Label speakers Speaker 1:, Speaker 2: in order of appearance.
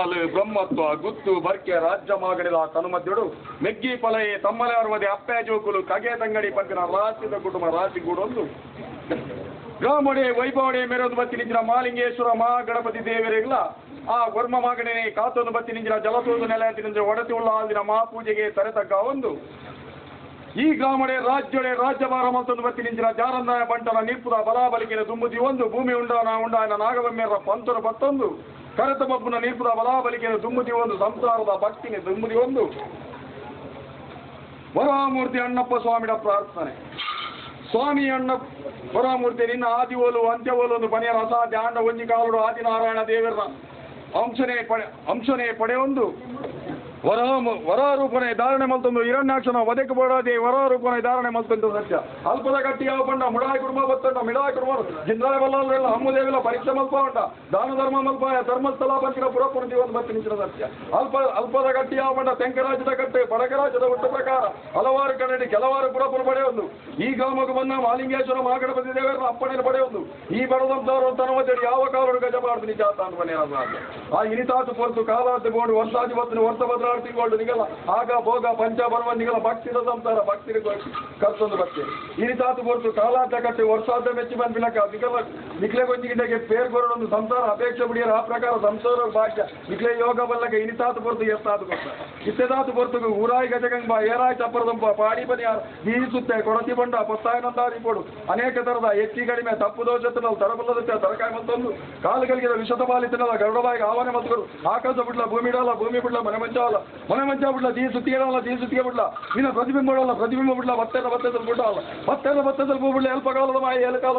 Speaker 1: ಪಾಲು ಬ್ರಹ್ಮತ್ವ ಗುತ್ತು ಬರ್ಕೆ ರಾಜ್ಯ ಮಾಗಡಿಲ ತನುಮದ್ಯುಡು ಮೆಗ್ಗಿ ಪಲಯೆ ತಮ್ಮಲೆ ಅರ್ವದೆ ಅಪ್ಪೆ ಜೋಕುಲು ಕಗೆ ತಂಗಡಿ ಪಂಪಿನ ರಾಶಿದ ಕುಟುಂಬ ರಾಶಿಗೂಡೊಂದು ಗ್ರಾಮಡೆ ವೈಭವಡೆ ಮೆರೆದು ಬತ್ತಿ ನಿಂಚಿನ ಮಾಲಿಂಗೇಶ್ವರ ಮಹಾಗಣಪತಿ ದೇವರಿಗಳ ಆ ವರ್ಮ ಮಾಗಣನೆ ಕಾತೊಂದು ಬತ್ತಿ ನಿಂಚಿನ ಜಲತೋದು ನೆಲೆಯಂತಿನ ಒಡತಿ ಉಳ್ಳ ಆಲ್ದಿನ ಮಹಾಪೂಜೆಗೆ ತರೆತಕ್ಕ ಒಂದು ಈ ಗ್ರಾಮಡೆ ರಾಜ್ಯಡೆ ರಾಜ್ಯಭಾರ ಮತ್ತೊಂದು ಬತ್ತಿ ನಿಂಚಿನ ಜಾರಂದಾಯ ಬಂಟನ ನಿರ್ಪುದ ಬಲಾಬಲಿಕೆನ ದುಂಬುದಿ ಒಂದು ಭೂಮಿ ಉಂಡಾಯನ ನಾಗವಮ್ಮೆರ ಪಂತರು ಮತ್ತೊಂದು ಕರೆತ ಬಬ್ಬನ ನಿರ್ಪುದ ಬಲಾಬಲಿಕೆನ ದುಂಬುದಿ ಒಂದು ಸಂಸಾರದ ಭಕ್ತಿಗೆ ದುಂಬುದಿ ಒಂದು ವರಮೂರ್ತಿ ಅಣ್ಣಪ್ಪ ಸ್ವಾಮಿಯ ಪ್ರಾರ್ಥನೆ. ಸ್ವಾಮಿ ಅಣ್ಣ ವರಮೂರ್ತಿ ನಿನ್ನ ಆದಿ ಓಲು ಅಂತ್ಯ ಓಲು ಒಂದು ಪನೆಯ ಅಸಾಧ್ಯ ಆಂಡ ಒಂಜಿ ಕಾಲುಡು ಆದಿನಾರಾಯಣ ದೇವರ ಅಂಶನೇ ಪಡೆ ಒಂದು ವರಾರೂಪನೆ ಧಾರಣೆ ಮಲ್ತೊಂದು ಹಿರಣ್ಯಾಕ್ಷನ ವಧೆಕ ಬೋಡಾದೆ ವರಾರೂಪನೆ ಧಾರಣೆ ಮಲ್ತೊಂದು ಸತ್ಯ ಅಲ್ಪದ ಗಟ್ಟಿ ಯಾವ ಬಂಡ ಮುಡಾಯಿ ಕುಟುಂಬ ಬತ್ತಂಡ ಮಿಡಾಯಿ ಕುಟುಂಬ ಜಿಂದ್ರಾಯ ಬಲ್ಲ ಹಮ್ಮದೇವಿಲ ಪರೀಕ್ಷೆ ಮಲ್ಪ ಉಂಟ ದಾನ ಧರ್ಮ ಮಲ್ಪಾಯ ಧರ್ಮಸ್ಥಳ ಪಂಚಿನ ಪುರಪುರ ಜೀವನ ಬತ್ತಿ ನಿಂತಿನ ಸತ್ಯ ಅಲ್ಪದ ಗಟ್ಟಿ ಯಾವ ಬಂಡ ತೆಂಕರಾಜ್ಯದ ಕಟ್ಟೆ ಬಡಗರಾಜ್ಯದ ಹುಟ್ಟು ಪ್ರಕಾರ ಹಲವಾರು ಕನ್ನಡಿ ಕೆಲವಾರು ಪುರಪುರ ಪಡೆಯೊಂದು ಈ ಗ್ರಾಮಕ್ಕೆ ಬಂದ ಮಾಲಿಂಗೇಶ್ವರ ಮಹಾಗಣಪತಿ ದೇವರನ್ನ ಅಪ್ಪಣೆಯನ್ನು ಪಡೆಯೊಂದು ಈ ಬಡದಂತವರು ತನವತ್ತೇಳಿ ಯಾವ ಕಾಲರು ಗಜ ಮಾಡ್ದು ನಿಜ ಅಂತ ಮನೆಯ ಆ ಇನಿತಾತು ಪೊರ್ತು ಕಾಲಾರ್ಥ ಗೋಡು ವರ್ಷಾದಿ ಬತ್ತನು ವರ್ಷ ಭದ್ರ ತಿಳ್ಕೊಂಡು ನಿಗಲ ಆಗ ಭೋಗ ಪಂಚಬರ್ವ ನಿಗಲ ಭಕ್ತಿರ ಸಂಸಾರ ಭಕ್ತಿರ ಕರ್ತೊಂದು ಭಕ್ತಿ ಇನಿತಾತು ಪೊರ್ತು ಕಾಲಾರ್ಥ ಕಟ್ಟಿ ವರ್ಷಾದ ಮೆಚ್ಚಿ ಬಂದ್ಬಿಲಕ ನಿಗಲ ನಿಕ್ಲೆ ಗೊಂಜಿಗಿಂಡೆಗೆ ಪೇರ್ ಗೊರಡೊಂದು ಸಂಸಾರ ಅಪೇಕ್ಷೆ ಬಿಡಿಯರ ಆ ಪ್ರಕಾರ ಸಂಸಾರ ಭಾಗ್ಯ ನಿಕ್ಲೆ ಯೋಗ ಬಲ್ಲಕ ಇನಿತಾತು ಪೊರ್ತು ಎತ್ತಾತು ಕೊಟ್ಟ ಇತ್ತೆದಾತು ಪೊರ್ತು ಊರಾಯಿ ಗಜಗಂಬ ಏರಾಯಿ ಚಪ್ಪರದಂಬ ಪಾಡಿ ಬನಿಯಾರ ಬೀಸುತ್ತೆ ಕೊಡತಿ ಬಂಡ ಪೊತ್ತಾಯನಂದಾರಿ ಕೊಡು ಅನೇಕ ತರದ ಹೆಚ್ಚಿ ಕಡಿಮೆ ತಪ್ಪು ದೋಷತ್ತಿನಲ್ಲ ತರಬಲ್ಲದ ತರಕಾಯಿ ಮತ್ತೊಂದು ಕಾಲುಗಳಿಗೆ ವಿಷದ ಬಾಲಿತನಲ್ಲ ಗರುಡಬಾಯಿಗೆ ಆವಾನೆ ಮತ್ತರು ಆಕಾಶ ಬಿಡ್ಲ ಭೂಮಿ ಇಡಲ್ಲ ಭೂಮಿ ಬಿಡ್ಲ ಮನೆ ಮಂಚ ಬಿಡ್ಲ ದೀ ಸುತ್ತಿಗೆ ಬಿಡ್ಲ ಇನ್ನ ಪ್ರತಿಬಿಂಬ ಬಿಡ್ಲ ಬತ್ತದಲ್ಲಿ ಬಿಡಲ್ಲ ಬತ್ತದಲ್ಲಿ ಭೂ ಬಿಡ್ಲ ಎಲ್ಪ ಕಾಲದ ಮಾಯ ಎಲ್ ಕಾಲ